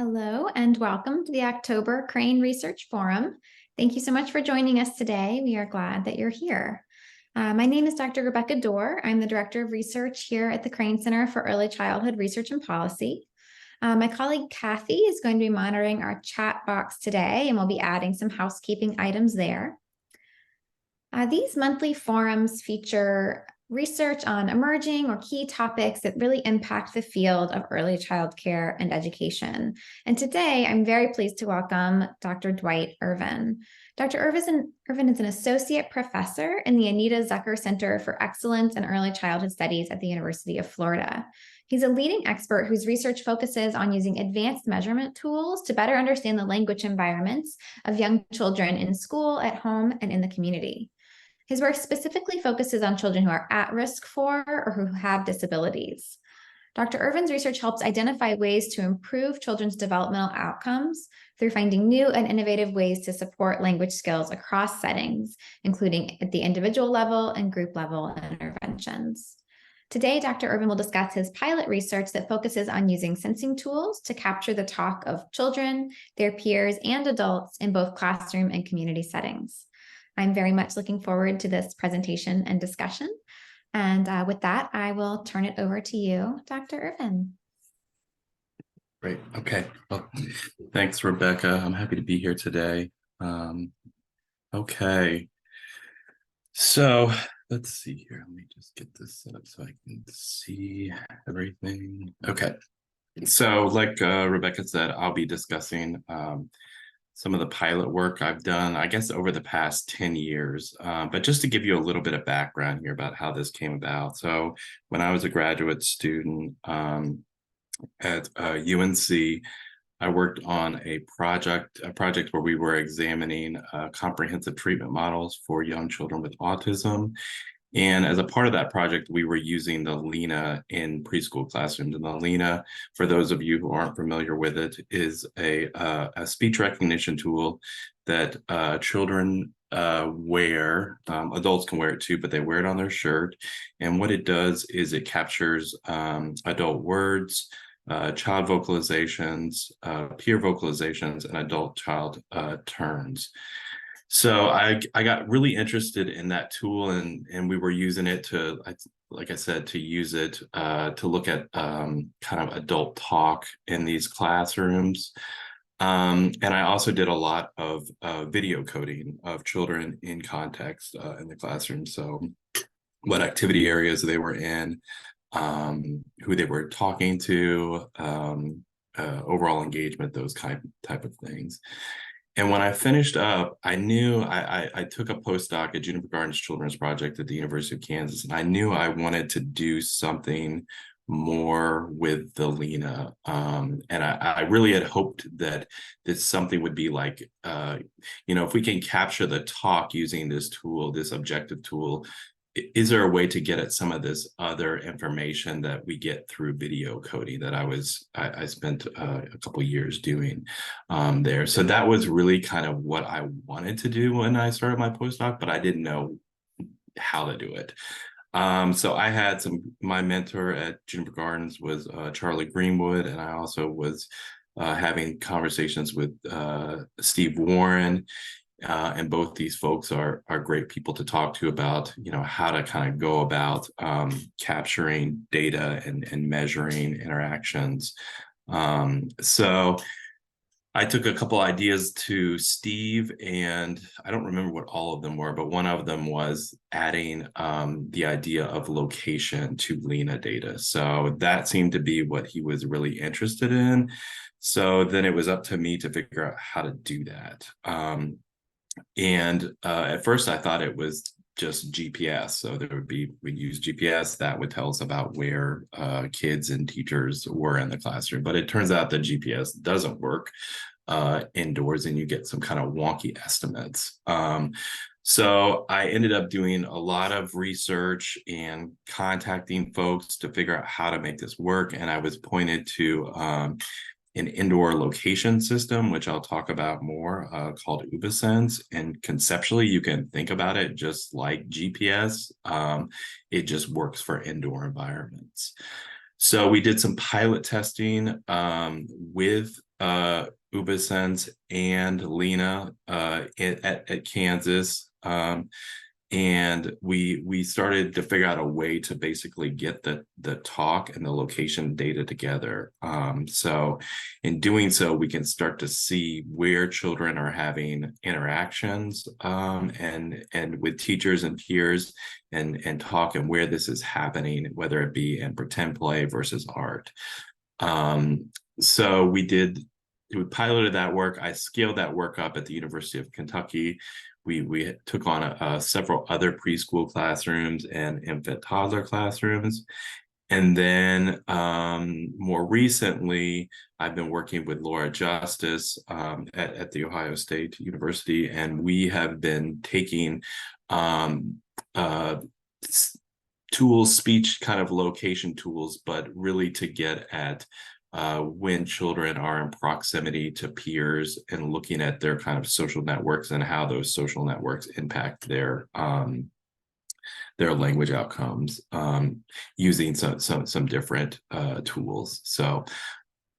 Hello and welcome to the October Crane Research Forum. Thank you so much for joining us today. We are glad that you're here. My name is Dr. Rebecca Dorr. I'm the Director of Research here at the Crane Center for Early Childhood Research and Policy. My colleague Kathy is going to be monitoring our chat box today, and we'll be adding some housekeeping items there. These monthly forums feature research on emerging or key topics that really impact the field of early child care and education. And today, I'm very pleased to welcome Dr. Dwight Irvin. Dr. Irvin is an associate professor in the Anita Zucker Center for Excellence in Early Childhood Studies at the University of Florida. He's a leading expert whose research focuses on using advanced measurement tools to better understand the language environments of young children in school, at home, and in the community. His work specifically focuses on children who are at risk for or who have disabilities. Dr. Irvin's research helps identify ways to improve children's developmental outcomes through finding new and innovative ways to support language skills across settings, including at the individual level and group level interventions. Today, Dr. Irvin will discuss his pilot research that focuses on using sensing tools to capture the talk of children, their peers, and adults in both classroom and community settings. I'm very much looking forward to this presentation and discussion. And with that, I will turn it over to you, Dr. Irvin. Great. Okay. Well, thanks, Rebecca. I'm happy to be here today. Okay. So let's see here. Let me just get this set up so I can see everything. Okay. So like Rebecca said, I'll be discussing some of the pilot work I've done, I guess, over the past 10 years. But just to give you a little bit of background here about how this came about. So when I was a graduate student at UNC, I worked on a project where we were examining comprehensive treatment models for young children with autism. And as a part of that project, we were using the Lena in preschool classrooms. And the Lena, for those of you who aren't familiar with it, is a speech recognition tool that children wear. Adults can wear it too, but they wear it on their shirt. And what it does is it captures adult words, child vocalizations, peer vocalizations, and adult-child turns. So I got really interested in that tool, and we were using it to, like I said, to use it to look at kind of adult talk in these classrooms. And I also did a lot of video coding of children in context in the classroom. So what activity areas they were in, who they were talking to, overall engagement, those type of things. And when I finished up, I knew I took a postdoc at Juniper Gardens Children's Project at the University of Kansas, and I knew I wanted to do something more with the Lena. And I really had hoped that this something would be like, if we can capture the talk using this tool, this objective tool, is there a way to get at some of this other information that we get through video coding that I spent a couple years doing there. So that was really kind of what I wanted to do when I started my postdoc, but I didn't know how to do it. So I had my mentor at Juniper Gardens was Charlie Greenwood, and I also was having conversations with Steve Warren. And both these folks are great people to talk to about, how to kind of go about capturing data and measuring interactions. So I took a couple ideas to Steve, and I don't remember what all of them were, but one of them was adding the idea of location to Lena data. So that seemed to be what he was really interested in. So then it was up to me to figure out how to do that. And at first I thought it was just GPS. So we'd use GPS that would tell us about where kids and teachers were in the classroom. But it turns out that GPS doesn't work indoors, and you get some kind of wonky estimates. So I ended up doing a lot of research and contacting folks to figure out how to make this work. And I was pointed to an indoor location system, which I'll talk about more, called UBaSense. And conceptually, you can think about it just like GPS. It just works for indoor environments. So we did some pilot testing with Ubasense and Lena at Kansas. And we started to figure out a way to basically get the talk and the location data together. So in doing so, we can start to see where children are having interactions and with teachers and peers and talk, and where this is happening, whether it be in pretend play versus art. So we piloted that work. I scaled that work up at the University of Kentucky. We took on several other preschool classrooms and infant toddler classrooms. And then more recently, I've been working with Laura Justice at the Ohio State University, and we have been taking tools, speech kind of location tools, but really to get at when children are in proximity to peers and looking at their kind of social networks and how those social networks impact their language outcomes using some different tools. So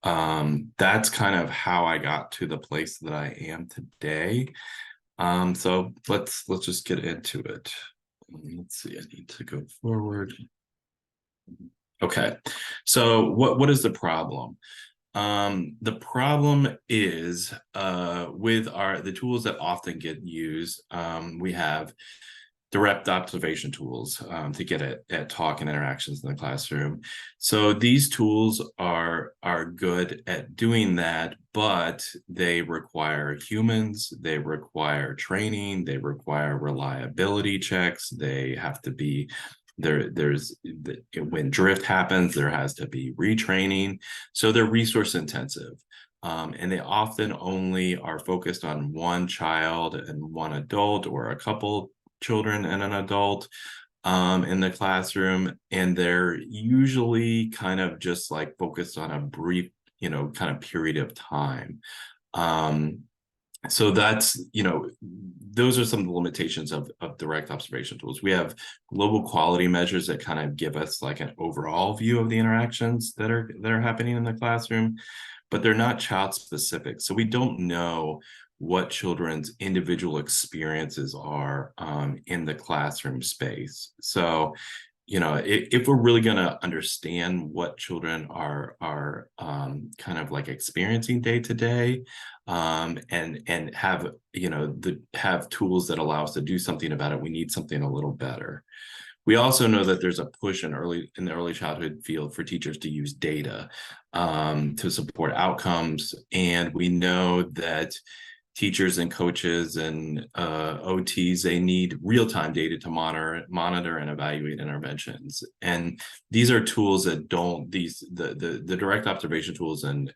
that's kind of how I got to the place that I am today. So let's just get into it. Let's see, I need to go forward. Okay, so what is the problem? The problem is with the tools that often get used. We have direct observation tools to get at talk and interactions in the classroom. So these tools are good at doing that, but they require humans, they require training, they require reliability checks, they have to be when drift happens, there has to be retraining. So they're resource intensive. And they often only are focused on one child and one adult, or a couple children and an adult in the classroom. And they're usually kind of just like focused on a brief, kind of period of time. So that's, those are some of the limitations of direct observation tools. We have global quality measures that kind of give us like an overall view of the interactions that are happening in the classroom, but they're not child specific. So we don't know what children's individual experiences are in the classroom space. So, if we're really going to understand what children are kind of like experiencing day to day, and have have tools that allow us to do something about it, we need something a little better. We also know that there's a push in the early childhood field for teachers to use data to support outcomes, and we know that teachers and coaches and OTs, they need real-time data to monitor and evaluate interventions. And these are tools that the direct observation tools and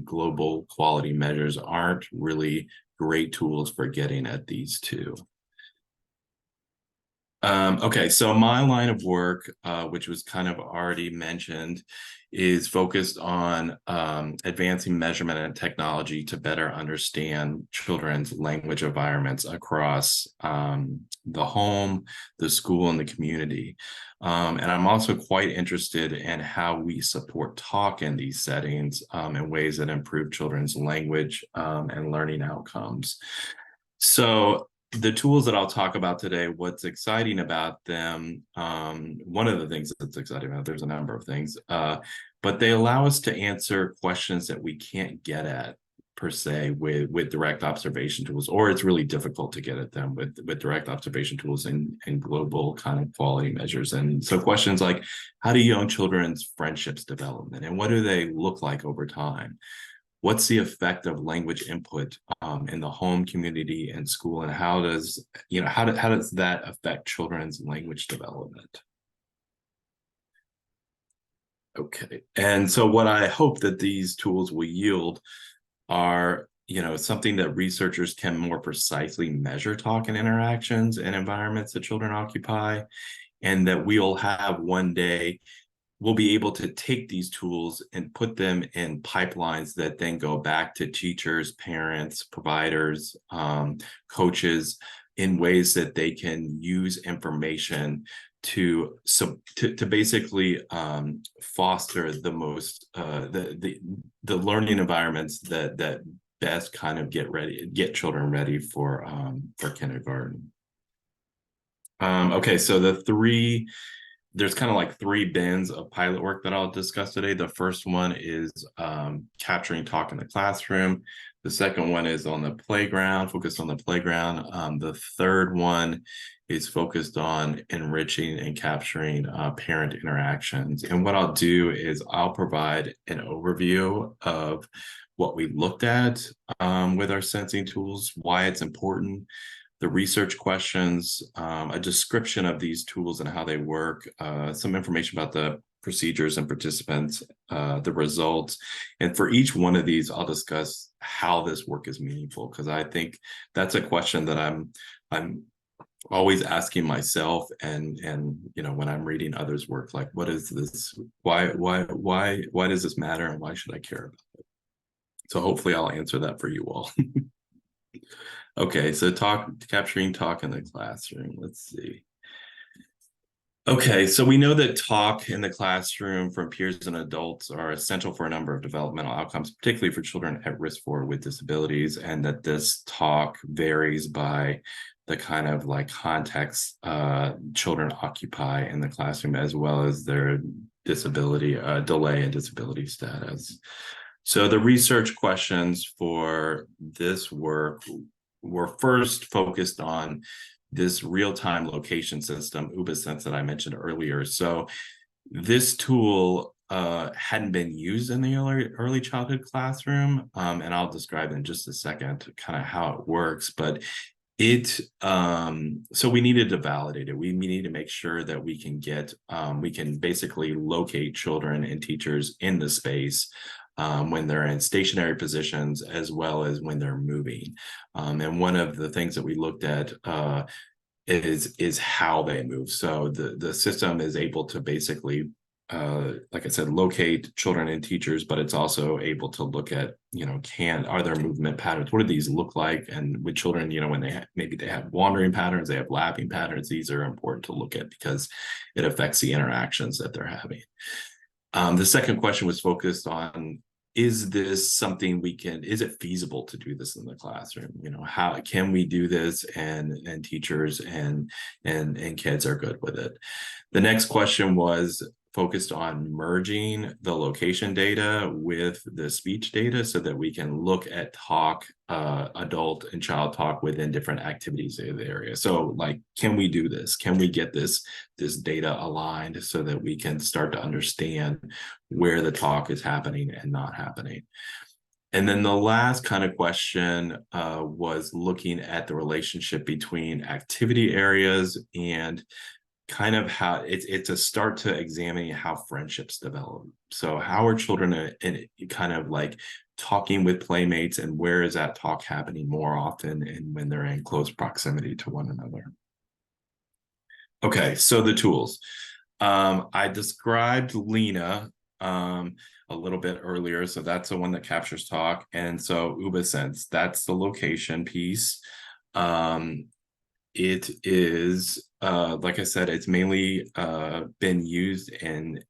global quality measures aren't really great tools for getting at these two. Okay, so my line of work, which was kind of already mentioned, is focused on advancing measurement and technology to better understand children's language environments across the home, the school, and the community. And I'm also quite interested in how we support talk in these settings in ways that improve children's language and learning outcomes. So the tools that I'll talk about today, what's exciting about them, one of the things that's exciting about, there's a number of things, but they allow us to answer questions that we can't get at per se with direct observation tools, or it's really difficult to get at them with direct observation tools and global kind of quality measures. And so questions like, how do young children's friendships develop, and what do they look like over time? What's the effect of language input in the home, community, and school, and how does that affect children's language development? Okay, and so what I hope that these tools will yield are something that researchers can more precisely measure talk and interactions in environments that children occupy, and that we'll have one day we'll be able to take these tools and put them in pipelines that then go back to teachers, parents, providers, coaches, in ways that they can use information to basically foster the most the learning environments that best kind of get children ready for kindergarten. Okay, so there's kind of like three bins of pilot work that I'll discuss today. The first one is capturing talk in the classroom. The second one is on the playground, focused on the playground. The third one is focused on enriching and capturing parent interactions. And what I'll do is I'll provide an overview of what we looked at with our sensing tools, why it's important, the research questions, a description of these tools and how they work, some information about the procedures and participants, the results. And for each one of these, I'll discuss how this work is meaningful, because I think that's a question that I'm always asking myself, and you know, when I'm reading others' work, like, what is this? Why does this matter, and why should I care about it? So hopefully I'll answer that for you all. Okay, so capturing talk in the classroom. Let's see. Okay, so we know that talk in the classroom from peers and adults are essential for a number of developmental outcomes, particularly for children at risk for with disabilities, and that this talk varies by the kind of like context children occupy in the classroom, as well as their disability, delay in disability status. So the research questions for this work were first focused on this real-time location system, UBASense, that I mentioned earlier. So this tool hadn't been used in the early childhood classroom, and I'll describe in just a second kind of how it works. But so we needed to validate it. We need to make sure that we can basically locate children and teachers in the space when they're in stationary positions, as well as when they're moving. And one of the things that we looked at is how they move. So the system is able to basically, like I said, locate children and teachers, but it's also able to look at, you know, are there movement patterns? What do these look like? And with children, you know, when maybe they have wandering patterns, they have lapping patterns, these are important to look at because it affects the interactions that they're having. The second question was focused on, is this something is it feasible to do this in the classroom? You know, how can we do this? And teachers and kids are good with it. The next question was focused on merging the location data with the speech data so that we can look at talk, adult and child talk within different activities in the area. So like, can we do this? Can we get this data aligned so that we can start to understand where the talk is happening and not happening? And then the last kind of question was looking at the relationship between activity areas and kind of how it's a start to examining how friendships develop. So how are children in kind of like talking with playmates, and where is that talk happening more often and when they're in close proximity to one another? Okay, so the tools. I described Lena a little bit earlier. So that's the one that captures talk. And so UBASense, that's the location piece. It is, like I said, it's mainly been used in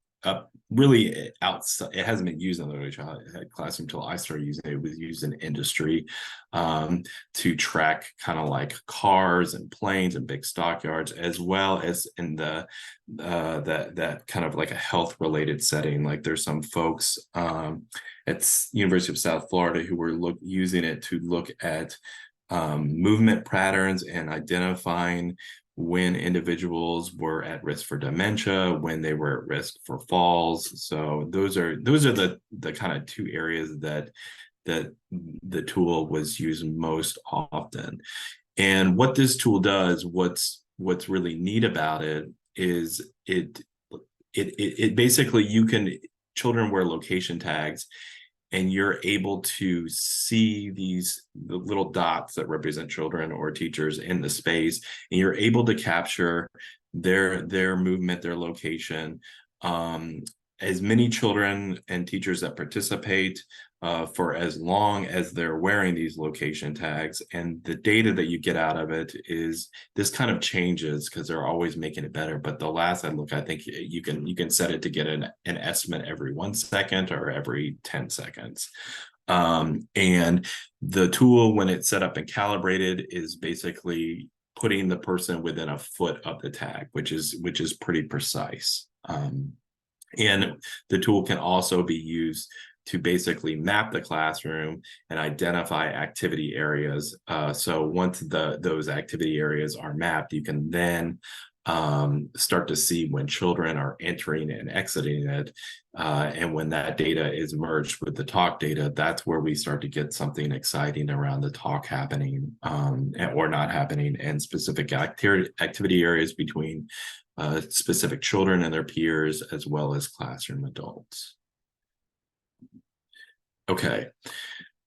really outside. It hasn't been used in the early childhood classroom until I started using it. It was used in industry to track kind of like cars and planes and big stockyards, as well as in that kind of like a health related setting. Like there's some folks at University of South Florida who were using it to look at movement patterns and identifying when individuals were at risk for dementia, when they were at risk for falls. So those are the kind of two areas that the tool was used most often. And what this tool does, what's really neat about it is it basically children wear location tags, and you're able to see the little dots that represent children or teachers in the space, and you're able to capture their movement, their location. As many children and teachers that participate, for as long as they're wearing these location tags. And the data that you get out of it is, this kind of changes because they're always making it better. But the last I look, I think you can set it to get an estimate every 1 second or every 10 seconds. And the tool, when it's set up and calibrated, is basically putting the person within a foot of the tag, which is pretty precise. And the tool can also be used to basically map the classroom and identify activity areas. So once those activity areas are mapped, you can then start to see when children are entering and exiting it. And when that data is merged with the talk data, that's where we start to get something exciting around the talk happening or not happening, and specific activity areas between specific children and their peers, as well as classroom adults. Okay,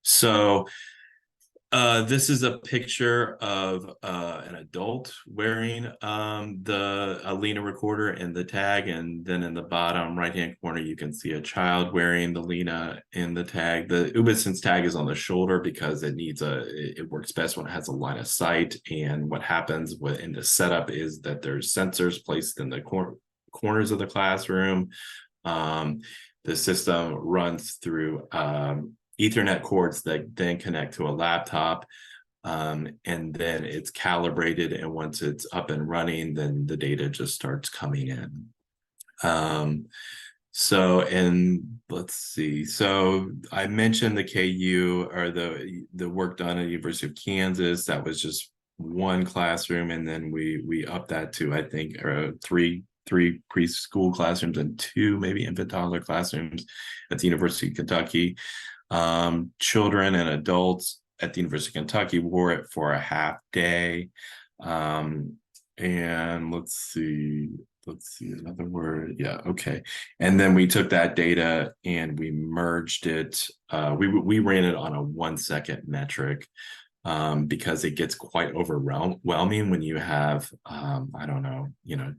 so this is a picture of an adult wearing a Lena recorder and the tag, and then in the bottom right-hand corner, you can see a child wearing the Lena and the tag. The UbiSense tag is on the shoulder because it works best when it has a line of sight. And what happens in the setup is that there's sensors placed in the corners of the classroom. The system runs through Ethernet cords that then connect to a laptop, and then it's calibrated. And once it's up and running, then the data just starts coming in. And let's see. So I mentioned the KU, or the work done at the University of Kansas. That was just one classroom, and then we upped that to, I think, three preschool classrooms and 2 maybe infant toddler classrooms at the University of Kentucky. Children and adults at the University of Kentucky wore it for a half day. And let's see another word. Yeah, okay. And then we took that data and we merged it. We ran it on a 1 second metric. Because it gets quite overwhelming when you have, I don't know,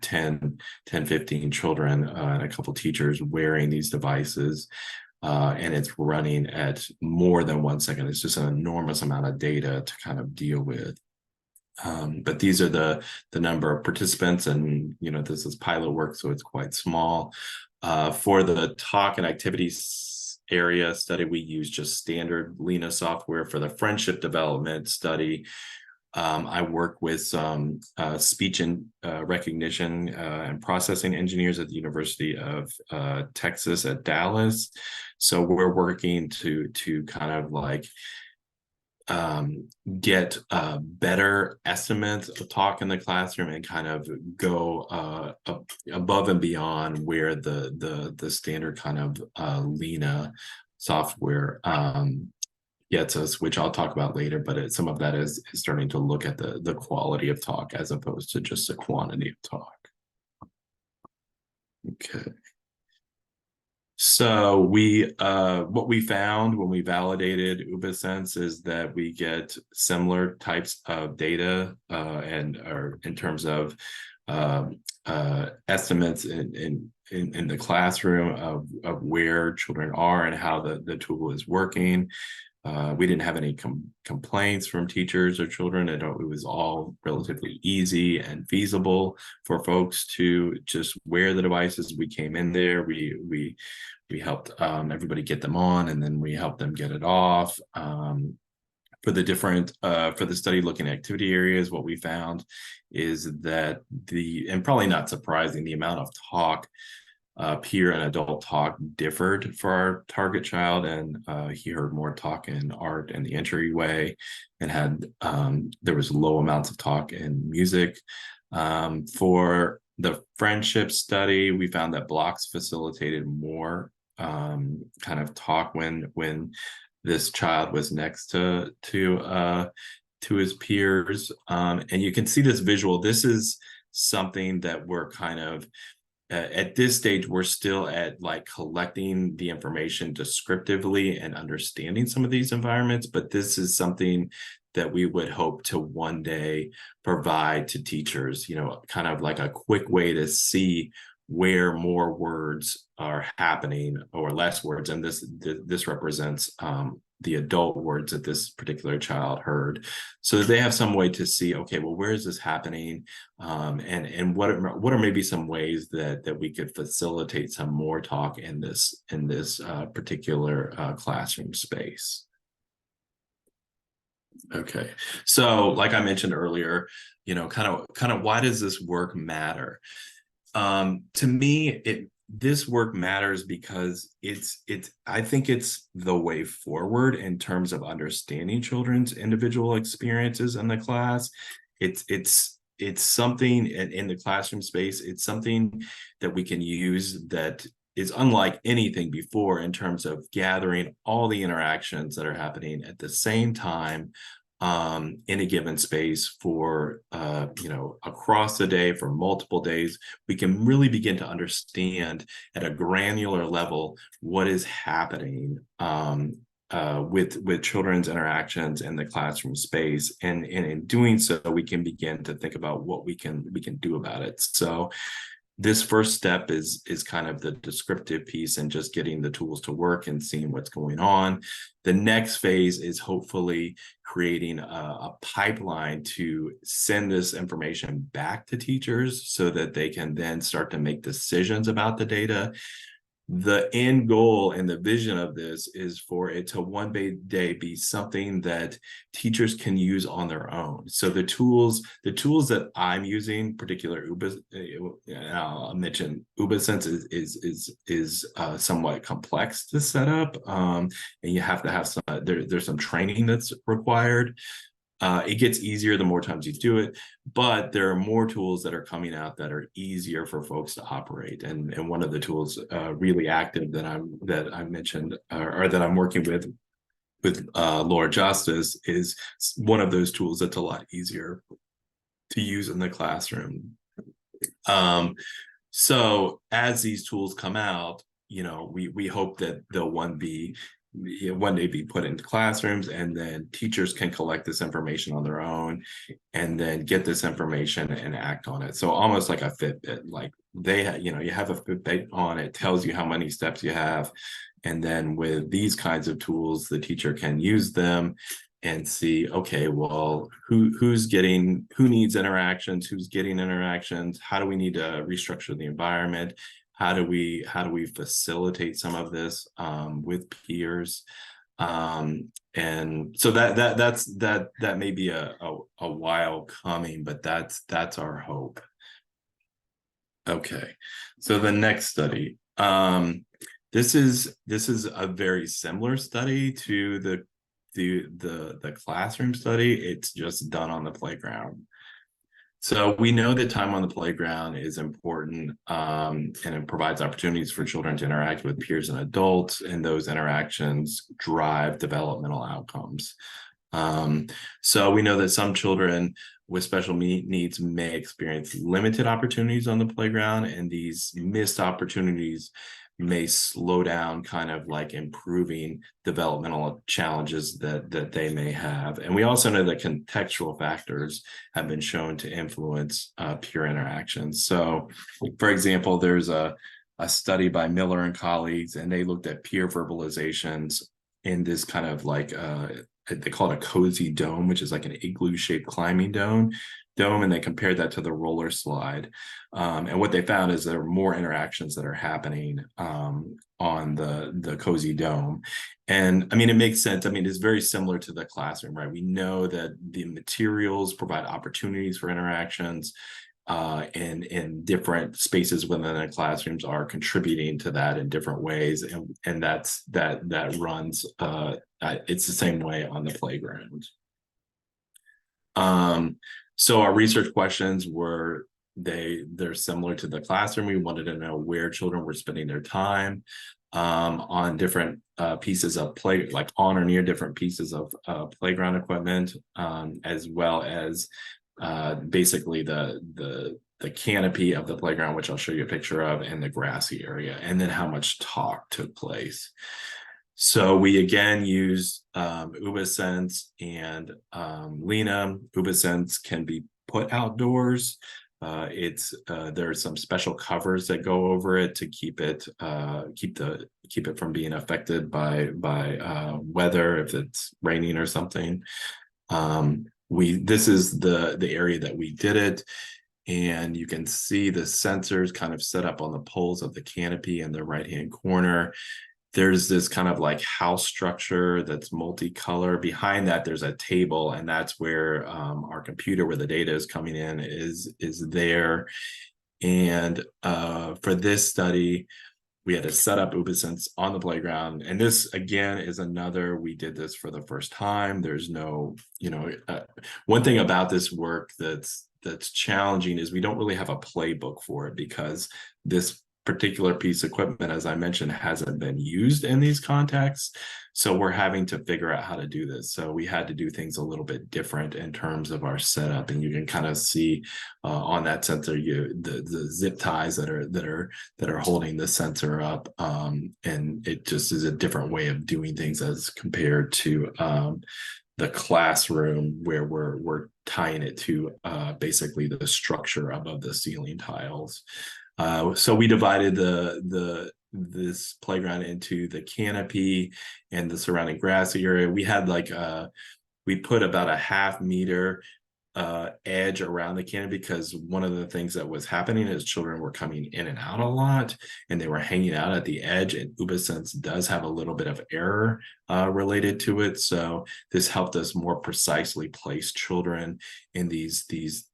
10, 15 children and a couple teachers wearing these devices, and it's running at more than 1 second. It's just an enormous amount of data to kind of deal with. But these are the number of participants, and this is pilot work, so it's quite small. For the talk and activities area study, we use just standard Lena software. For the friendship development study, I work with some speech and recognition and processing engineers at the University of Texas at Dallas. So we're working to kind of like get better estimates of talk in the classroom and kind of go above and beyond where the standard kind of Lena software gets us, which I'll talk about later. But some of that is starting to look at the quality of talk as opposed to just the quantity of talk. Okay. So what we found when we validated UbiSense is that we get similar types of data or in terms of estimates in the classroom of where children are and how the tool is working. We didn't have any complaints from teachers or children. It was all relatively easy and feasible for folks to just wear the devices. We came in there, we helped everybody get them on, and then we helped them get it off. For the study looking at activity areas, what we found is that and probably not surprising, the amount of talk, peer and adult talk differed for our target child, and he heard more talk in art and the entryway, and there was low amounts of talk in music. For the friendship study, we found that blocks facilitated more kind of talk when this child was next to his peers, and you can see this visual. This is something that we're kind of at this stage, we're still at like collecting the information descriptively and understanding some of these environments, but this is something that we would hope to one day provide to teachers, kind of like a quick way to see where more words are happening, or less words, and this represents the adult words that this particular child heard, so that they have some way to see, okay, well, where is this happening, and what are maybe some ways that we could facilitate some more talk in this particular classroom space. Okay, so like I mentioned earlier, kind of why does this work matter? To me, this work matters because I think it's the way forward in terms of understanding children's individual experiences in the class. It's something in the classroom space. It's something that we can use that is unlike anything before in terms of gathering all the interactions that are happening at the same time in a given space for across the day for multiple days. We can really begin to understand at a granular level what is happening with children's interactions in the classroom space, and in doing so, we can begin to think about what we can do about it. So this first step is kind of the descriptive piece and just getting the tools to work and seeing what's going on. The next phase is hopefully creating a pipeline to send this information back to teachers so that they can then start to make decisions about the data. The end goal and the vision of this is for it to one day be something that teachers can use on their own. So the tools that I'm using, particular I'll mention UbaSense is somewhat complex to set up, and you have to have there's some training that's required. It gets easier the more times you do it, but there are more tools that are coming out that are easier for folks to operate. And one of the tools really active that I mentioned, or that I'm working with Laura Justice, is one of those tools that's a lot easier to use in the classroom. So as these tools come out, we hope that they'll one day be put into classrooms, and then teachers can collect this information on their own and then get this information and act on it. So almost like a Fitbit, like you have a Fitbit on, it tells you how many steps you have. And then with these kinds of tools, the teacher can use them and see, okay, well, who needs interactions, who's getting interactions, how do we need to restructure the environment? How do we facilitate some of this with peers? And so that may be a while coming, but that's our hope. Okay, so the next study. This is a very similar study to the classroom study. It's just done on the playground. So we know that time on the playground is important, and it provides opportunities for children to interact with peers and adults, and those interactions drive developmental outcomes. So we know that some children with special needs may experience limited opportunities on the playground, and these missed opportunities may slow down kind of like improving developmental challenges that they may have. And we also know that contextual factors have been shown to influence peer interactions. So for example, there's a study by Miller and colleagues, and they looked at peer verbalizations in this kind of like they call it a cozy dome, which is like an igloo shaped climbing dome, and they compared that to the roller slide. And what they found is there are more interactions that are happening on the cozy dome. And I mean, it makes sense. I mean, it's very similar to the classroom, right? We know that the materials provide opportunities for interactions, and in different spaces within the classrooms are contributing to that in different ways. And that runs, it's the same way on the playground. So our research questions were, they're similar to the classroom. We wanted to know where children were spending their time on different pieces of play, like on or near different pieces of playground equipment, as well as basically the canopy of the playground, which I'll show you a picture of, and the grassy area, and then how much talk took place. So we again use UbaSense and Lena. UbaSense can be put outdoors. There are some special covers that go over it to keep it from being affected by weather, if it's raining or something. This is the area that we did it, and you can see the sensors kind of set up on the poles of the canopy in the right hand corner. There's this kind of like house structure that's multicolor. Behind that, there's a table, and that's where our computer, where the data is coming in, is there. And for this study, we had to set up UbiSense on the playground. And this, again, is we did this for the first time. There's no, one thing about this work that's challenging is we don't really have a playbook for it, because this particular piece of equipment, as I mentioned, hasn't been used in these contexts. So we're having to figure out how to do this. So we had to do things a little bit different in terms of our setup. And you can kind of see on that sensor, the zip ties that are holding the sensor up. And it just is a different way of doing things as compared to the classroom, where we're tying it to basically the structure above the ceiling tiles. So we divided this playground into the canopy and the surrounding grassy area. We had we put about a half-meter edge around the canopy, because one of the things that was happening is children were coming in and out a lot, and they were hanging out at the edge, and UbiSense does have a little bit of error related to it. So this helped us more precisely place children in these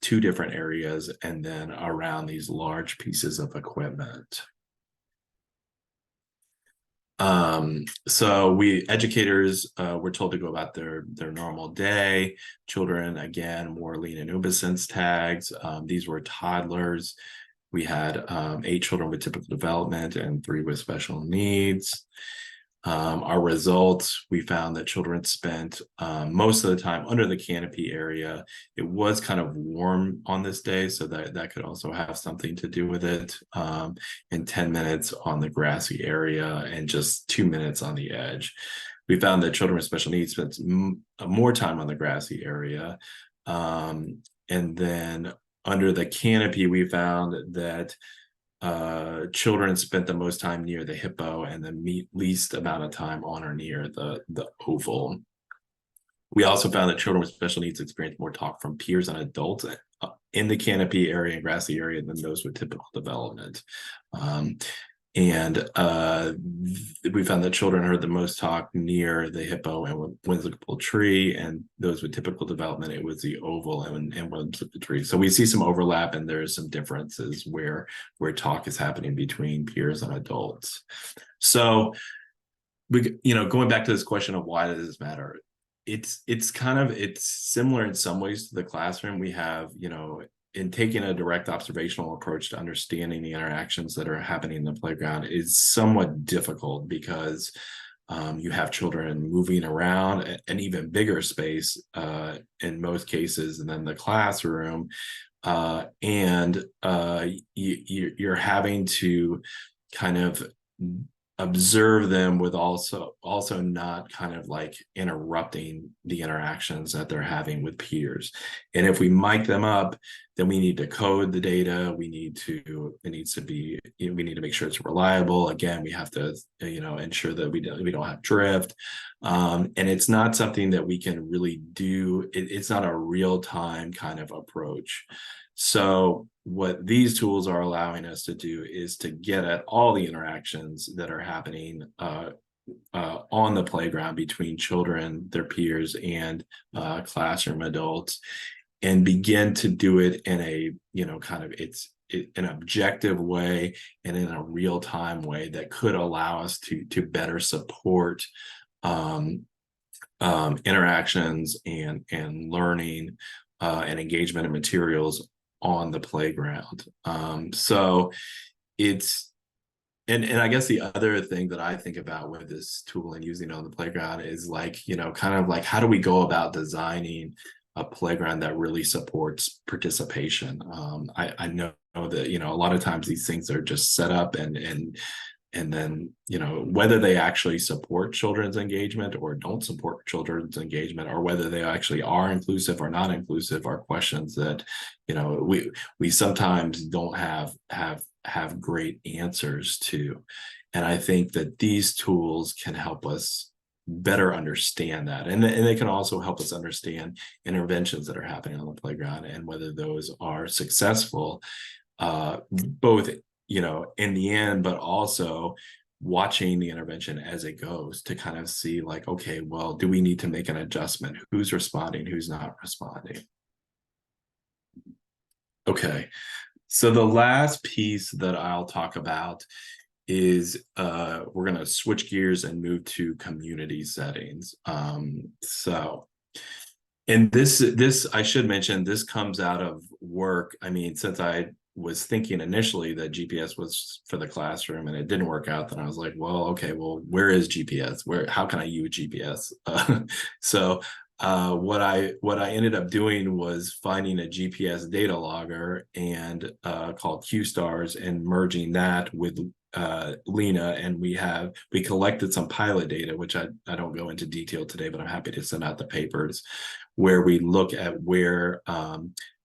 two different areas, and then around these large pieces of equipment. So educators were told to go about their normal day. Children, again, wore lean and UbiSense tags. These were toddlers. We had 8 children with typical development and 3 with special needs. Our results, we found that children spent most of the time under the canopy area. It was kind of warm on this day, so that could also have something to do with it. And 10 minutes on the grassy area, and just 2 minutes on the edge. We found that children with special needs spent more time on the grassy area. And then under the canopy, we found that children spent the most time near the hippo, and the least amount of time on or near the oval. We also found that children with special needs experienced more talk from peers and adults in the canopy area and grassy area than those with typical development. And we found that children heard the most talk near the hippo and whimsical tree, and those with typical development, it was the oval and whimsical tree. So we see some overlap, and there's some differences where talk is happening between peers and adults. So going back to this question of why does this matter? It's similar in some ways to the classroom. We have, in taking a direct observational approach to understanding the interactions that are happening in the playground is somewhat difficult, because you have children moving around an even bigger space in most cases than the classroom. And you're having to kind of observe them with also not kind of like interrupting the interactions that they're having with peers. And if we mic them up, then we need to code the data. We need to make sure it's reliable. Again, we have to ensure that we don't have drift. And it's not something that we can really do. It's not a real-time kind of approach. So what these tools are allowing us to do is to get at all the interactions that are happening on the playground between children, their peers, and classroom adults, and begin to do it in a an objective way and in a real-time way that could allow us to better support interactions and learning and engagement in materials on the playground. So it's, and I guess the other thing that I think about with this tool and using it on the playground is kind of like, how do we go about designing a playground that really supports participation? I know that, a lot of times these things are just set up and and then, whether they actually support children's engagement or don't support children's engagement, or whether they actually are inclusive or not inclusive, are questions that, we sometimes don't have great answers to. And I think that these tools can help us better understand that. And they can also help us understand interventions that are happening on the playground and whether those are successful, both, in the end, but also watching the intervention as it goes to kind of see like, okay, well, do we need to make an adjustment? Who's responding? Who's not responding? Okay. So the last piece that I'll talk about is we're going to switch gears and move to community settings. And this I should mention, this comes out of work. I mean, since I was thinking initially that GPS was for the classroom and it didn't work out, then I was like, well, okay, well, where is GPS? How can I use GPS? So what I ended up doing was finding a GPS data logger and called QStars, and merging that with Lena, and we collected some pilot data, which I don't go into detail today, but I'm happy to send out the papers, where we look at where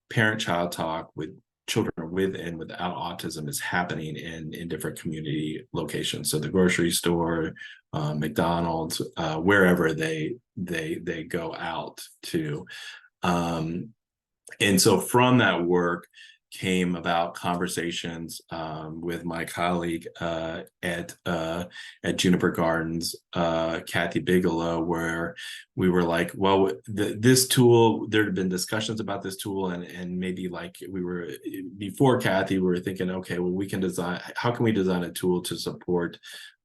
parent-child talk with children with and without autism is happening in different community locations. So the grocery store, McDonald's, wherever they go out to. And so from that work came about conversations with my colleague at Juniper Gardens, Kathy Bigelow, where we were like, well, this tool, there had been discussions about this tool, and maybe like before Kathy, we were thinking, okay, well, how can we design a tool to support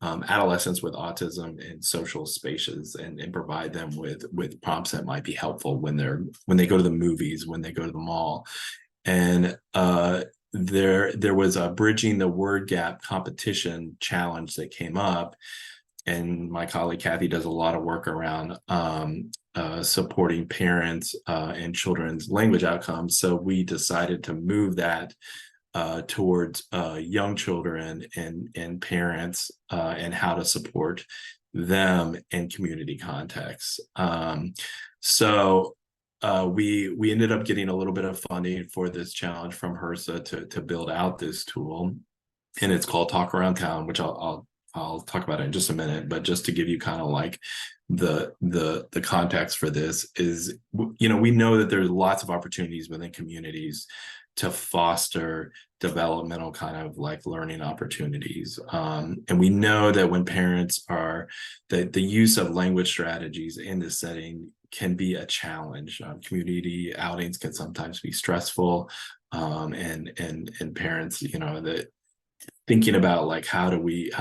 adolescents with autism in social spaces, and provide them with prompts that might be helpful when they go to the movies, when they go to the mall. And there was a Bridging the Word Gap competition challenge that came up, and my colleague Kathy does a lot of work around supporting parents and children's language outcomes. So we decided to move that towards young children and parents, and how to support them in community contexts. So we ended up getting a little bit of funding for this challenge from HRSA to build out this tool, and it's called Talk Around Town, which I'll talk about it in just a minute. But just to give you kind of like the context for this is, we know that there's lots of opportunities within communities to foster developmental kind of like learning opportunities. And we know that when parents the use of language strategies in this setting can be a challenge. Community outings can sometimes be stressful, and parents, that thinking about like how do we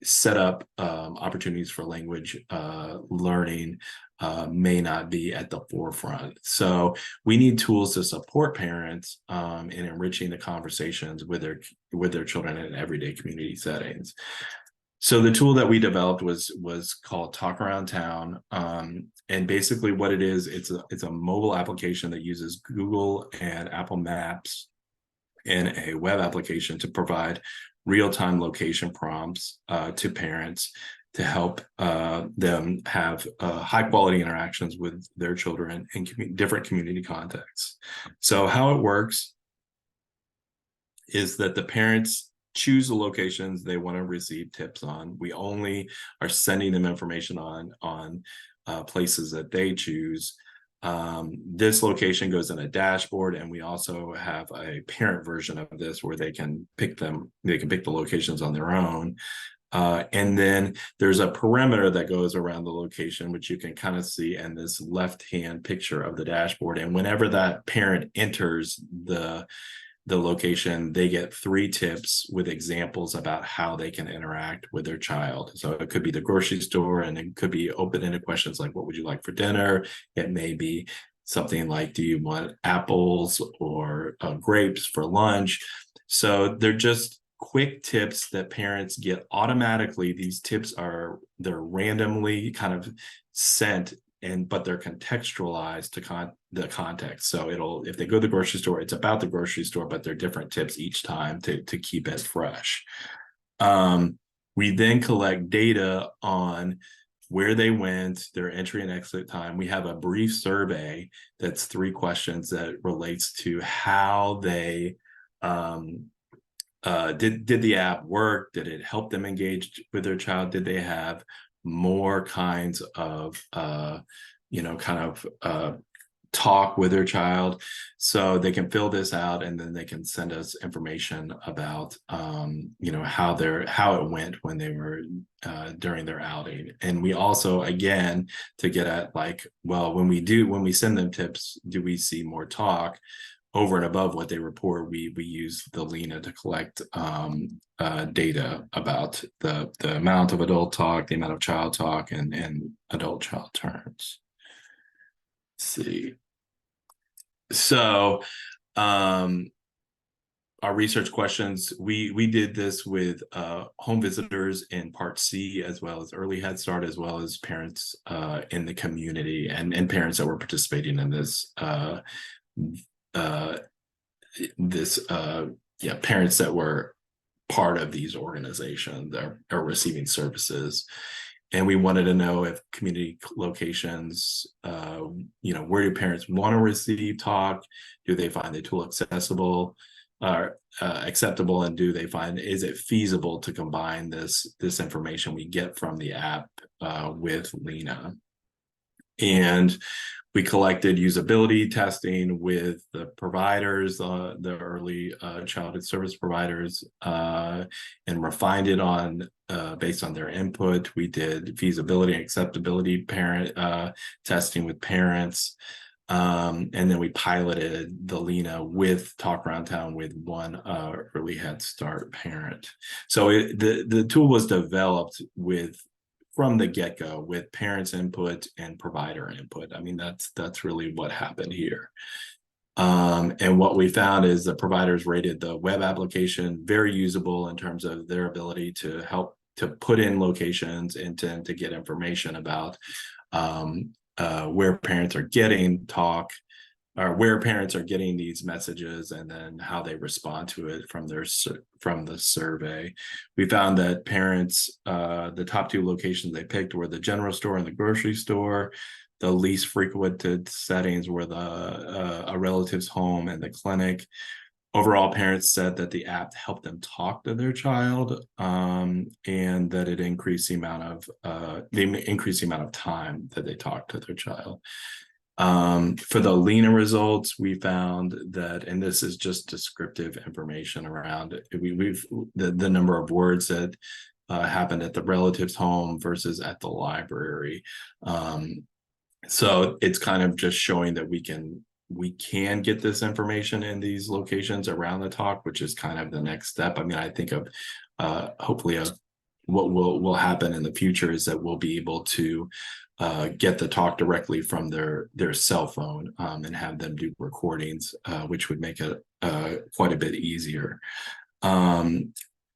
set up opportunities for language learning may not be at the forefront. So we need tools to support parents in enriching the conversations with their children in everyday community settings. So the tool that we developed was called Talk Around Town, and basically what it is, it's a mobile application that uses Google and Apple Maps and a web application to provide real-time location prompts to parents to help them have high-quality interactions with their children in different community contexts. So how it works is that the parents choose the locations they want to receive tips on. We only are sending them information on places that they choose. This location goes in a dashboard, and we also have a parent version of this where they can pick the locations on their own. And then there's a perimeter that goes around the location, which you can kind of see in this left-hand picture of the dashboard. And whenever that parent enters the location, they get 3 tips with examples about how they can interact with their child. So it could be the grocery store, and it could be open-ended questions like, what would you like for dinner? It may be something like, do you want apples or grapes for lunch? So they're just quick tips that parents get automatically. These tips they're randomly kind of sent but they're contextualized to the context. So if they go to the grocery store, it's about the grocery store, but they're different tips each time to keep it fresh. We then collect data on where they went, their entry and exit time. We have a brief survey that's 3 questions that relates to how they did the app work? Did it help them engage with their child? Did they have more kinds of talk with their child? So they can fill this out, and then they can send us information about how it went when they were during their outing. And we also, again, to get at when we send them tips, do we see more talk over and above what they report? We use the Lena to collect data about the amount of adult talk, the amount of child talk, and adult child turns. Let's see. So our research questions, we did this with home visitors in Part C, as well as early Head Start, as well as parents in the community, and parents that were participating in this parents that were part of these organizations that are receiving services. And we wanted to know if community locations, where do parents want to receive talk? Do they find the tool accessible or acceptable? And do they find, is it feasible to combine this information we get from the app with Lena? And we collected usability testing with the providers, the early childhood service providers, and refined it based on their input. We did feasibility and acceptability parent testing with parents. And then we piloted the Lena with Talk Around Town with one early Head Start parent. So the tool was developed from the get-go with parents' input and provider input. I mean, that's really what happened here. And what we found is the providers rated the web application very usable in terms of their ability to help to put in locations and to get information about where parents are getting talk, or where parents are getting these messages, and then how they respond to it from the survey. We found that parents, the top 2 locations they picked were the general store and the grocery store. The least frequented settings were a relative's home and the clinic. Overall, parents said that the app helped them talk to their child, and that it increased the amount of time that they talked to their child. For the Lena results, we found that, and this is just descriptive information around it, the number of words that happened at the relative's home versus at the library. So it's kind of just showing that we can get this information in these locations around the talk, which is kind of the next step. I mean, I think of hopefully what will happen in the future is that we'll be able to get the talk directly from their cell phone and have them do recordings, which would make it quite a bit easier.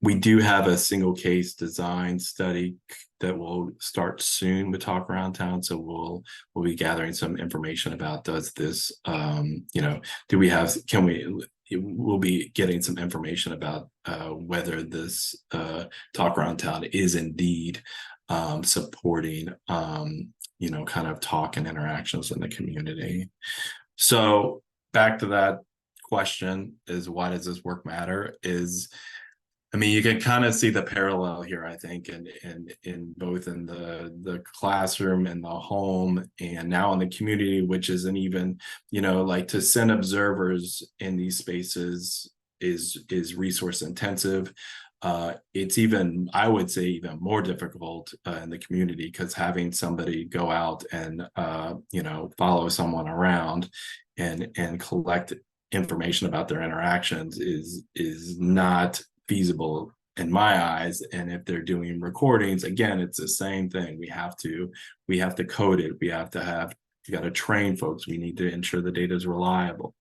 We do have a single case design study that will start soon with Talk Around Town. So we'll be gathering some information about, does this, we'll be getting some information about whether this Talk Around Town is indeed supporting kind of talk and interactions in the community. So back to that question, is why does this work matter? I mean, you can kind of see the parallel here, I think, in both in the classroom and the home, and now in the community, which isn't even, to send observers in these spaces is resource intensive. It's even, I would say, even more difficult in the community, because having somebody go out and follow someone around and collect information about their interactions is not feasible in my eyes. And if they're doing recordings, again, it's the same thing. We have to code it. We got to train folks. We need to ensure the data is reliable.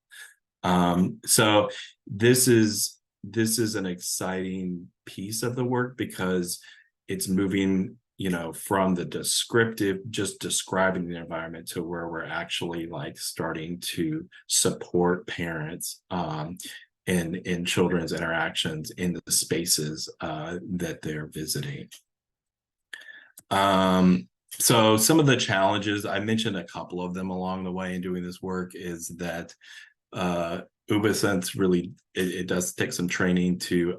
So this is an exciting piece of the work, because it's moving from the descriptive, just describing the environment, to where we're actually like starting to support parents in children's interactions in the spaces that they're visiting. So some of the challenges, I mentioned a couple of them along the way in doing this work, is that UbaSense really, it does take some training to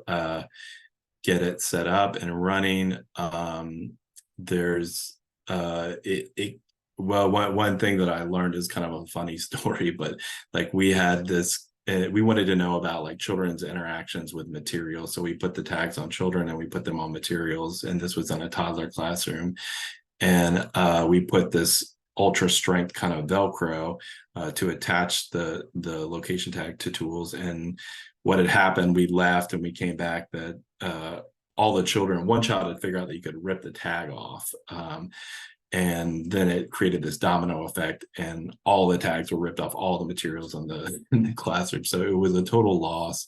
get it set up and running. There's well, one thing that I learned is kind of a funny story, but like we had this, we wanted to know about like children's interactions with materials. So we put the tags on children and we put them on materials. And this was in a toddler classroom. And we put this ultra strength kind of Velcro to attach the location tag to tools. And what had happened, we left and we came back, that all the children, one child had figured out that you could rip the tag off. And then it created this domino effect, and all the tags were ripped off all the materials in the classroom. So it was a total loss.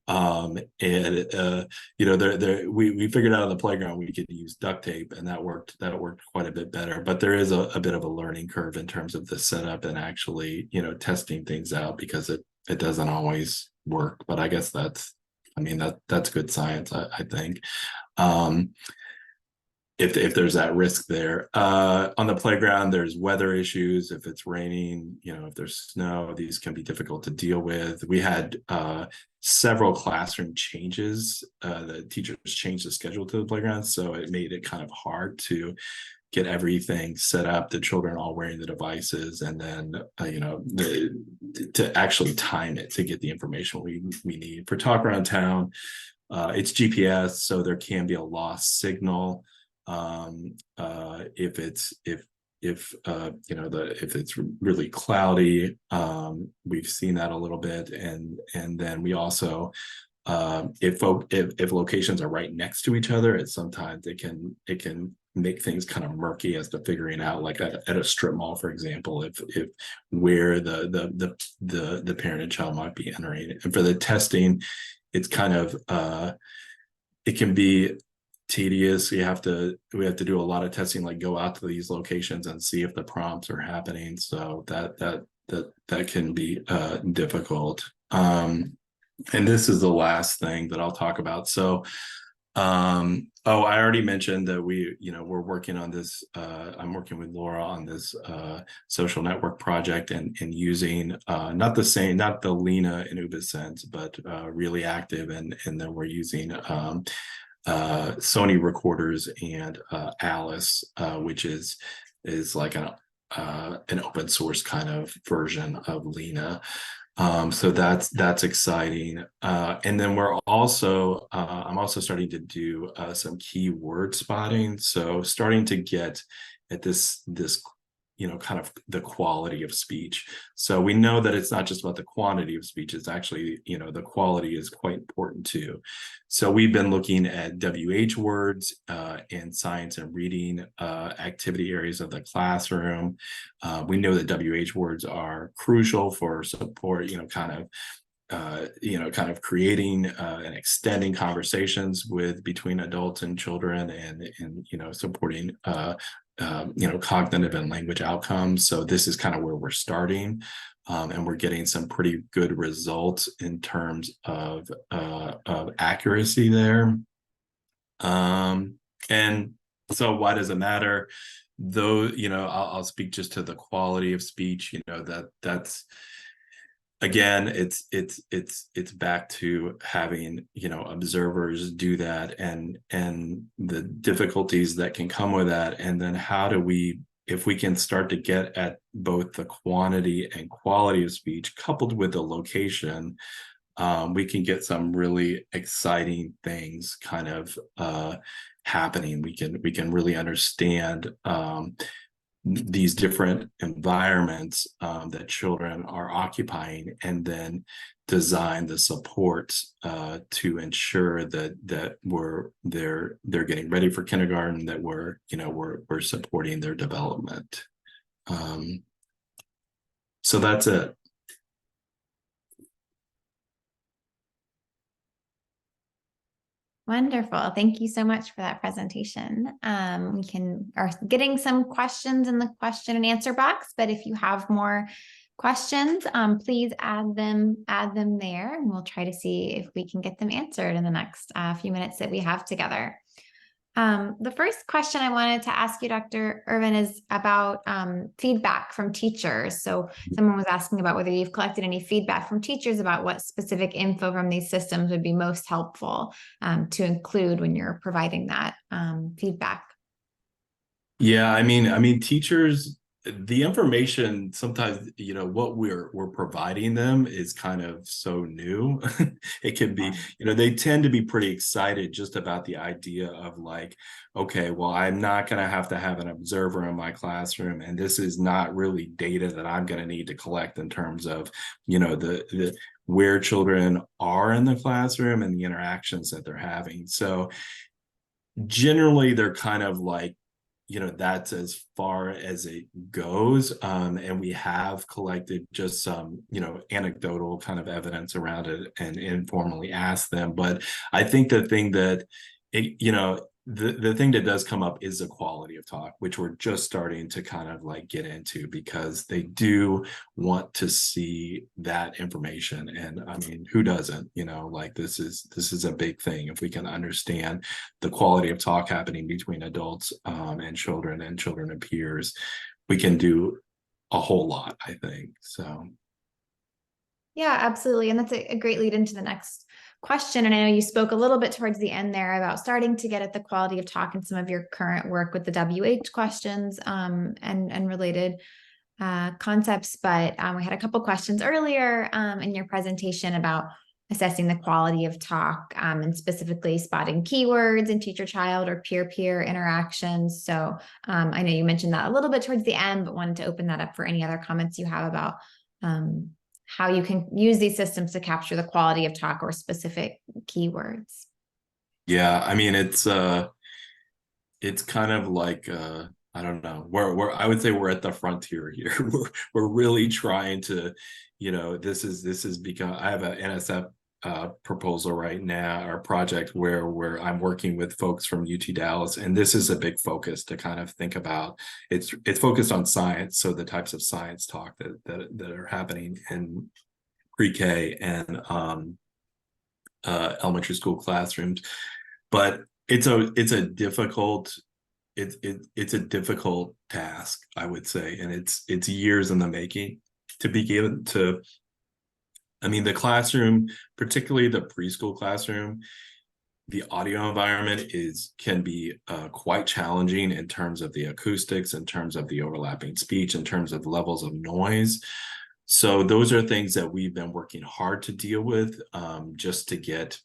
And we figured out on the playground we could use duct tape, and that worked quite a bit better. But there is a bit of a learning curve in terms of the setup and actually testing things out, because it doesn't always work. But I guess that's good science, I think. If there's that risk there. On the playground, there's weather issues. If it's raining, if there's snow, these can be difficult to deal with. We had several classroom changes. The teachers changed the schedule to the playground, so it made it kind of hard to get everything set up, the children all wearing the devices, and then to actually time it to get the information we need. For Talk Around Town, it's GPS, so there can be a lost signal. If it's really cloudy, we've seen that a little bit, and then we also, if locations are right next to each other, sometimes it can make things kind of murky as to figuring out, like at a strip mall, for example, if where the parent and child might be entering. And for the testing, it's kind of it can be tedious. We have to do a lot of testing, like go out to these locations and see if the prompts are happening. So that can be difficult. And this is the last thing that I'll talk about. So I already mentioned that we're working on this. I'm working with Laura on this social network project, and using not the Lena in UbaSense, but Really Active, and then we're using Sony recorders and Alice, which is like an open source kind of version of Lena. So that's exciting. And then I'm also starting to do some keyword spotting. So starting to get at this kind of the quality of speech. So we know that it's not just about the quantity of speech, it's actually, the quality is quite important too. So we've been looking at WH words in science and reading activity areas of the classroom. We know that WH words are crucial for support, kind of creating and extending conversations between adults and children, and supporting cognitive and language outcomes. So this is kind of where we're starting, and we're getting some pretty good results in terms of accuracy there. And so why does it matter? Though, I'll speak just to the quality of speech. That's again, it's back to having observers do that, and the difficulties that can come with that. And then how do we, if we can start to get at both the quantity and quality of speech coupled with the location, we can get some really exciting things kind of happening. We can really understand these different environments that children are occupying, and then design the supports to ensure that they're getting ready for kindergarten, that we're supporting their development. So that's it. Wonderful. Thank you so much for that presentation. We are getting some questions in the question and answer box, but if you have more questions, please add them there, and we'll try to see if we can get them answered in the next few minutes that we have together. The first question I wanted to ask you, Dr. Irvin, is about feedback from teachers. So someone was asking about whether you've collected any feedback from teachers about what specific info from these systems would be most helpful to include when you're providing that feedback. Yeah, I mean, teachers, the information sometimes, what we're providing them is kind of so new. It can be, they tend to be pretty excited just about the idea of like, okay, well, I'm not going to have an observer in my classroom, and this is not really data that I'm going to need to collect in terms of, the where children are in the classroom and the interactions that they're having. So generally, they're kind of like, that's as far as it goes. And we have collected just some, anecdotal kind of evidence around it and informally asked them. But I think the thing that, the thing that does come up is the quality of talk, which we're just starting to kind of like get into, because they do want to see that information. And I mean, who doesn't, like this is a big thing. If we can understand the quality of talk happening between adults and children and peers, we can do a whole lot, I think. So Yeah, absolutely. And that's a great lead into the next question. And I know you spoke a little bit towards the end there about starting to get at the quality of talk in some of your current work with the WH questions and related concepts. But we had a couple questions earlier in your presentation about assessing the quality of talk and specifically spotting keywords in teacher-child or peer-peer interactions. So I know you mentioned that a little bit towards the end, but wanted to open that up for any other comments you have about how you can use these systems to capture the quality of talk or specific keywords. yeah, I mean, it's kind of like I don't know, we're I would say we're at the frontier here. We're really trying to, this is because I have an NSF proposal right now, or project where I'm working with folks from UT Dallas, and this is a big focus to kind of think about. It's focused on science, so the types of science talk that are happening in pre-K and elementary school classrooms. But it's a difficult it's a difficult task, I would say, and it's years in the making to be given to. I mean, the classroom, particularly the preschool classroom, the audio environment can be quite challenging in terms of the acoustics, in terms of the overlapping speech, in terms of levels of noise. So those are things that we've been working hard to deal with, just to get,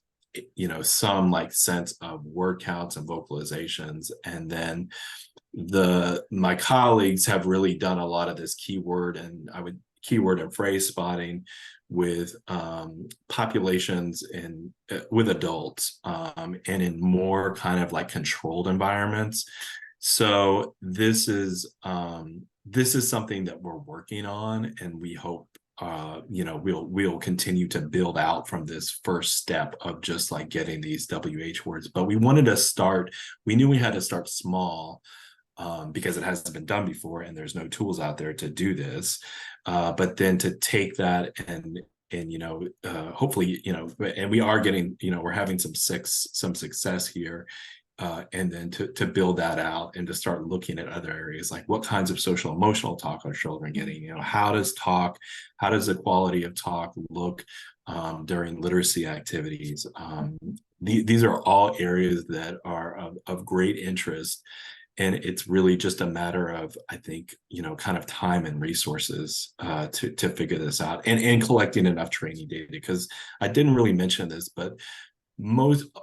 some like sense of word counts and vocalizations. And then my colleagues have really done a lot of this keyword and phrase spotting with populations and with adults and in more kind of like controlled environments. So this is something that we're working on, and we hope we'll continue to build out from this first step of just like getting these WH words. But we knew we had to start small, because it hasn't been done before and there's no tools out there to do this. But then to take that and hopefully, and we are getting, we're having some success here. And then to build that out and to start looking at other areas, like what kinds of social emotional talk are children getting? How does the quality of talk look during literacy activities? These are all areas that are of great interest. And it's really just a matter of, I think, kind of time and resources to figure this out, and collecting enough training data. Because I didn't really mention this, but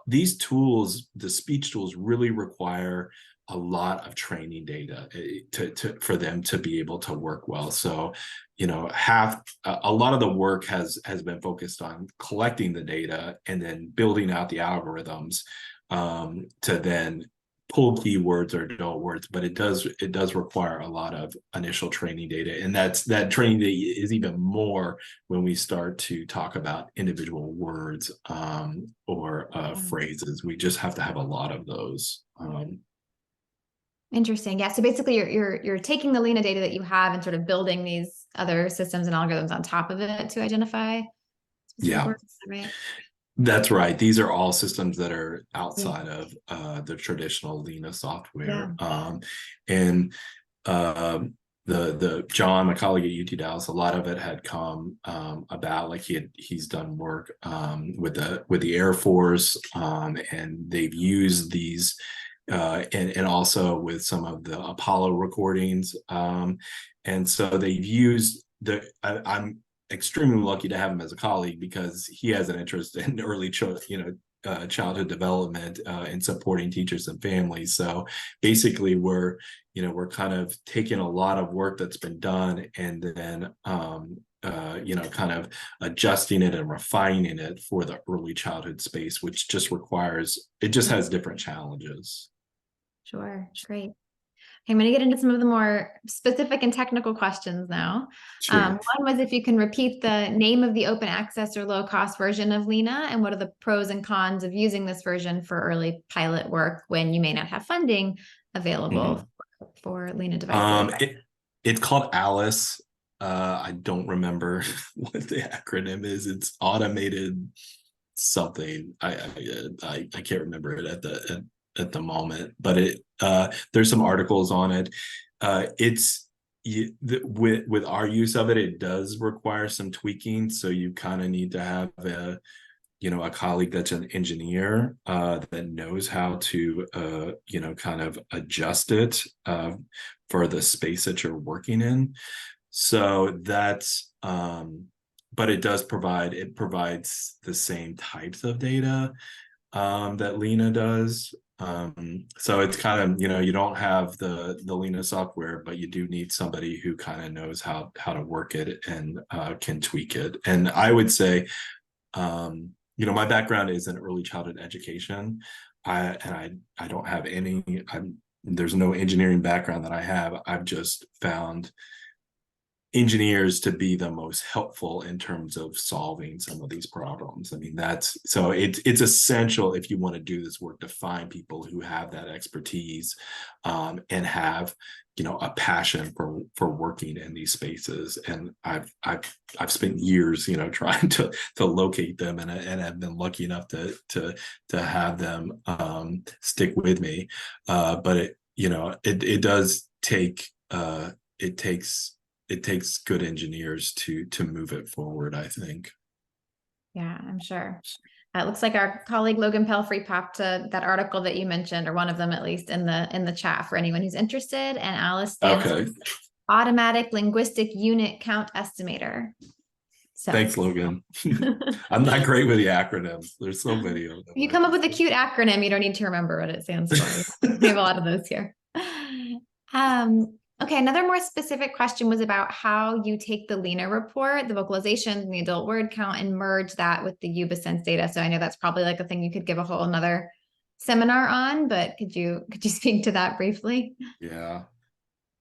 these tools, the speech tools, really require a lot of training data for them to be able to work well. So, a lot of the work has been focused on collecting the data and then building out the algorithms to then pull keywords or adult words, but it does require a lot of initial training data, and that training data is even more when we start to talk about individual words or phrases. We just have to have a lot of those. Interesting. Yeah. So basically you're taking the Lena data that you have and sort of building these other systems and algorithms on top of it to identify specific Yeah. words, right? That's right. These are all systems that are Yeah. outside of the traditional Lena software. Yeah. And the John, my colleague at UT Dallas, a lot of it had come about, like he's done work with the Air Force, and they've used these and also with some of the Apollo recordings. And so they've used I'm extremely lucky to have him as a colleague because he has an interest in early childhood development and supporting teachers and families. So basically we're kind of taking a lot of work that's been done and then kind of adjusting it and refining it for the early childhood space, which just has different challenges. Sure. Great. I'm going to get into some of the more specific and technical questions now. Sure. One was if you can repeat the name of the open access or low cost version of Lena, and what are the pros and cons of using this version for early pilot work when you may not have funding available for Lena devices? It's called Alice. I don't remember what the acronym is. It's automated something. I can't remember it at the moment, but there's some articles on it. With our use of it, it does require some tweaking. So you kind of need to have a colleague that's an engineer that knows how to kind of adjust it for the space that you're working in. So that's but it provides the same types of data that Lena does. So it's kind of, you don't have the Lena software, but you do need somebody who kind of knows how to work it and can tweak it. And I would say, my background is in early childhood education. I don't have there's no engineering background that I have. I've just found engineers to be the most helpful in terms of solving some of these problems. I mean, it's essential if you want to do this work to find people who have that expertise and have a passion for working in these spaces. And I've spent years trying to locate them, and I've been lucky enough to have them stick with me. But it does take it takes good engineers to move it forward, I think. Yeah, I'm sure. It looks like our colleague Logan Pelfrey popped that article that you mentioned, or one of them at least, in the chat for anyone who's interested. And Alice stands for Automatic Linguistic Unit Count Estimator. So thanks, Logan. I'm not great with the acronyms. There's so many of them. If you come up with a cute acronym, you don't need to remember what it stands for. We have a lot of those here. Okay, another more specific question was about how you take the Lena report, the vocalizations and the adult word count, and merge that with the UBASense data. So I know that's probably like a thing you could give a whole another seminar on, but could you speak to that briefly? Yeah,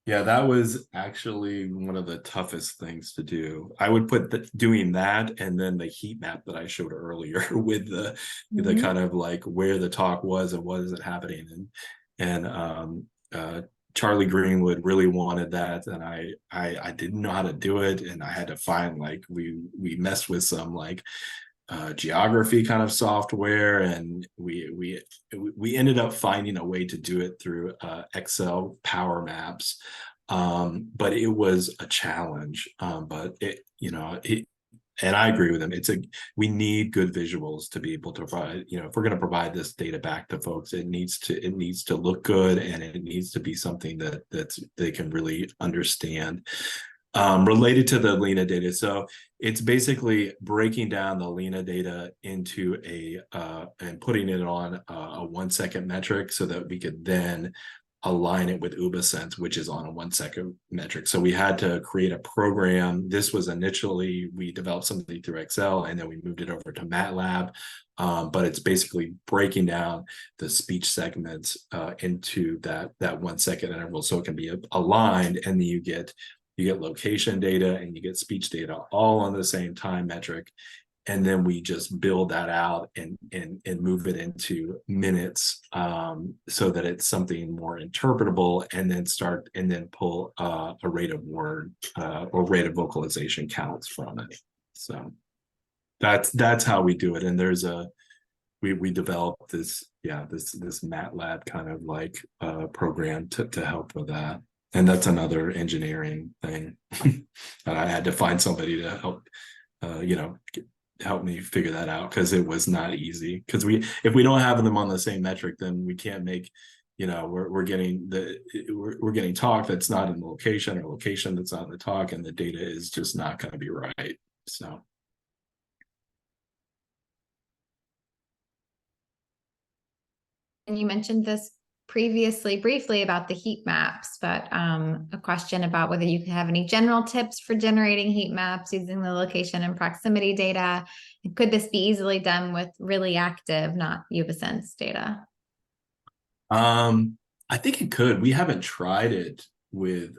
that was actually one of the toughest things to do. I would put doing that and then the heat map that I showed earlier with the kind of like where the talk was and what is it happening, and Charlie Greenwood really wanted that, and I didn't know how to do it, and I had to find we messed with some geography kind of software, and we ended up finding a way to do it through Excel Power Maps, but it was a challenge. But and I agree with him. We need good visuals to be able to provide, if we're going to provide this data back to folks, it needs to look good, and it needs to be something that they can really understand. Related to the Lena data, so it's basically breaking down the Lena data into and putting it on a 1 second metric so that we could then align it with UbaSense, which is on a 1 second metric. So we had to create a program. This was initially, we developed something through Excel, and then we moved it over to MATLAB. But it's basically breaking down the speech segments into that 1 second interval, so it can be aligned, and then you get location data and you get speech data all on the same time metric. And then we just build that out and move it into minutes, so that it's something more interpretable, and then pull a rate of word or rate of vocalization counts from it. So that's how we do it. And there's we developed this MATLAB kind of like program to help with that. And that's another engineering thing. And I had to find somebody to help help me figure that out, because it was not easy. Because if we don't have them on the same metric, then we can't make, we're getting talk that's not in the location, or location that's not in the talk, and the data is just not going to be right. So. And you mentioned this previously briefly about the heat maps, but a question about whether you have any general tips for generating heat maps using the location and proximity data. Could this be easily done with really active, not UbaSense data? I think it could. We haven't tried it with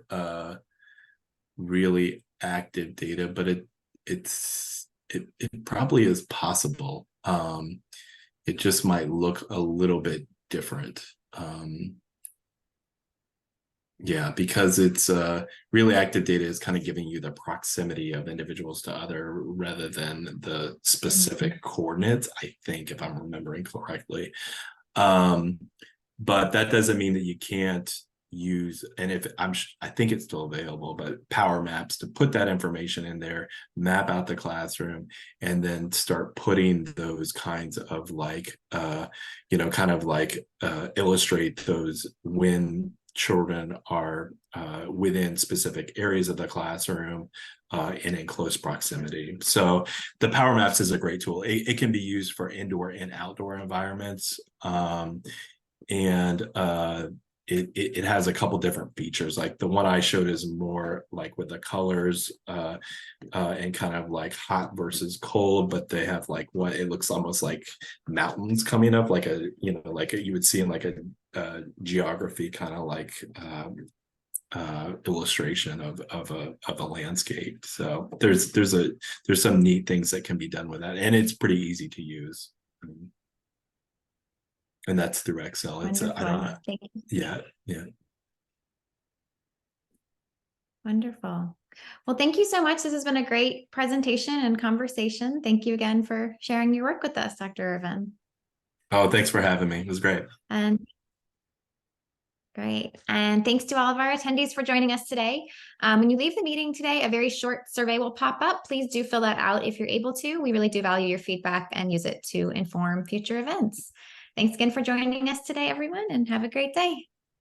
really active data, but it probably is possible. It just might look a little bit different. Yeah, because it's really active data is kind of giving you the proximity of individuals to other, rather than the specific coordinates, I think, if I'm remembering correctly. But that doesn't mean that you can't use, and I think it's still available, but power maps to put that information in there, map out the classroom, and then start putting those kinds of like illustrate those when children are within specific areas of the classroom and in close proximity. So the power maps is a great tool. It can be used for indoor and outdoor environments. It has a couple different features. Like the one I showed is more like with the colors and kind of like hot versus cold, but they have like what it looks almost like mountains coming up, like you would see in like a geography kind of like illustration of a landscape. So there's some neat things that can be done with that, and it's pretty easy to use. And that's through Excel. It's I don't know. Thank you. Yeah. Wonderful. Well, thank you so much. This has been a great presentation and conversation. Thank you again for sharing your work with us, Dr. Irvin. Oh, thanks for having me. It was great. And great. And thanks to all of our attendees for joining us today. When you leave the meeting today, a very short survey will pop up. Please do fill that out if you're able to. We really do value your feedback and use it to inform future events. Thanks again for joining us today, everyone, and have a great day.